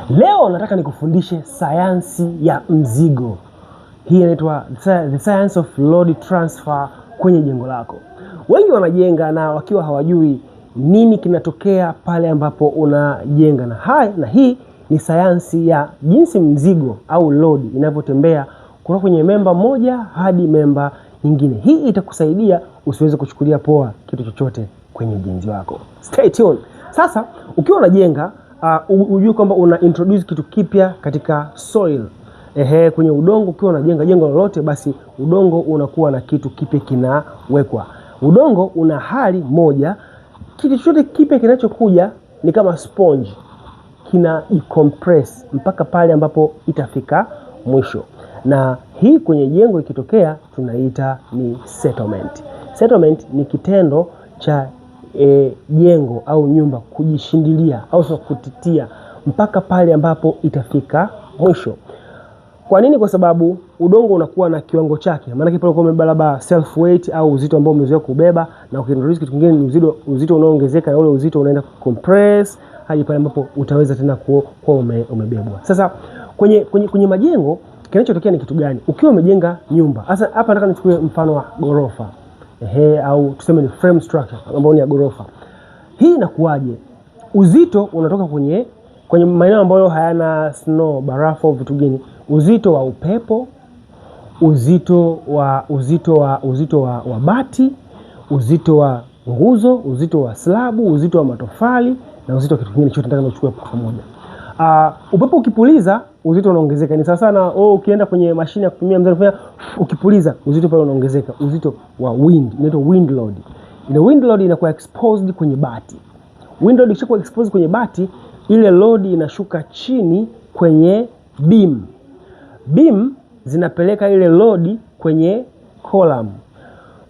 Leo nataka nikufundishe sayansi ya mzigo. Hii inaitwa the science of load transfer kwenye jengo lako. Wengi wanajenga na wakiwa hawajui nini kinatokea pale ambapo unajenga, na hii ni sayansi ya jinsi mzigo au load inavyotembea kutoka kwenye memba moja hadi memba nyingine. Hii itakusaidia usiweze kuchukulia poa kitu chochote kwenye ujenzi wako. Stay tuned. Sasa ukiwa unajenga ujue kwamba una introduce kitu kipya katika soil. Kwenye udongo, ukiwa unajenga jengo lolote, basi udongo unakuwa na kitu kipya kinawekwa. Udongo una hali moja, kitu chochote kipya kinachokuja ni kama sponge, kina decompress mpaka pale ambapo itafika mwisho. Na hii kwenye jengo ikitokea tunaita ni settlement. Settlement ni kitendo cha jengo au nyumba kujishindilia au kutitia mpaka pale ambapo itafika mwisho. Kwa nini? Kwa sababu udongo unakuwa na kiwango chake. Maana pale kwa umebeba self weight au uzito ambao umezoea kubeba, na ukiintroduce kitu kingine ni uzito unaoongezeka, na ule uzito unaenda compress hadi pale ambapo utaweza tena kuwa umebebwa. Sasa kwenye majengo kinachotokea ni kitu gani? Ukiwa umejenga nyumba, sasa hapa nataka nichukue mfano wa gorofa. Au tuseme ni frame structure ambayo ni ya gorofa. Hii inakuaje? Uzito unatoka kwenye maeneo ambayo hayana snow, barafu, vitu gani? Uzito wa upepo, uzito wa bati, uzito wa nguzo, uzito wa slabu, uzito wa matofali, na uzito wa kitu kingine chote nataka nichukue kwa pamoja. Upepo ukipuliza uzito unaongezeka. Ni sawa sana ukienda kwenye mashine ya kupimia mzani, ukipuliza uzito pale unaongezeka. Uzito wa wind inaitwa wind load. Ile wind load inakuwa exposed kwenye bati. Wind load ikishakuwa exposed kwenye bati, ile load inashuka chini kwenye beam. Beam zinapeleka ile load kwenye column.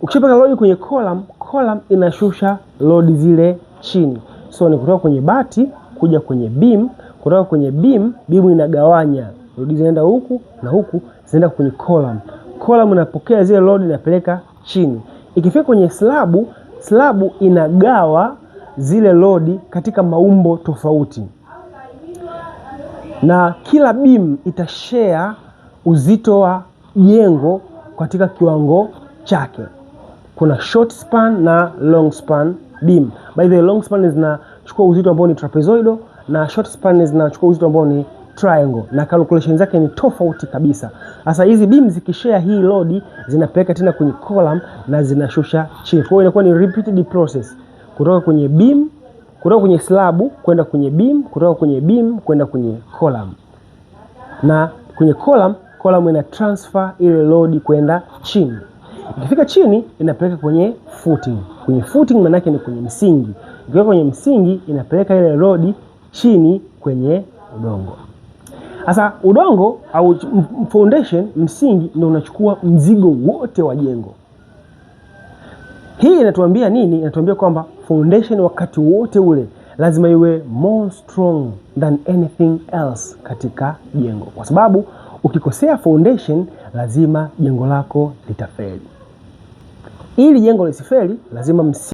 Ukishapeleka load kwenye column inashusha load zile chini. So ni kutoka kwenye bati kuja kwenye beam, kutoka kwenye beam inagawanya load, zinaenda huku na huku, zinaenda kwenye column inapokea zile load inapeleka chini. Ikifika kwenye slabu inagawa zile load katika maumbo tofauti, na kila beam itashare uzito wa jengo katika kiwango chake. Kuna short span na long span beam. By the way, long span zinachukua uzito ambao ni trapezoidal na short span zinachukua uzito ambao ni triangle, na calculation zake ni tofauti kabisa. Sasa hizi beam zikishare hii load zinapeleka tena kwenye column na zinashusha chini. Kwa hiyo inakuwa ni repeated process kutoka kwenye beam, kutoka kwenye slab kwenda kwenye beam, kutoka kwenye beam kwenda kwenye column. Na kwenye column ina transfer ile load kwenda chini. Ikifika chini inapeleka kwenye footing. Kwenye footing maana yake ni kwenye msingi. Ikifika kwenye msingi inapeleka ile load chini kwenye udongo. Sasa udongo au foundation, msingi, ndio unachukua mzigo wote wa jengo. Hii inatuambia nini? Inatuambia kwamba foundation wakati wote ule lazima iwe more strong than anything else katika jengo, kwa sababu ukikosea foundation lazima jengo lako litafeli. Ili jengo lisifeli lazima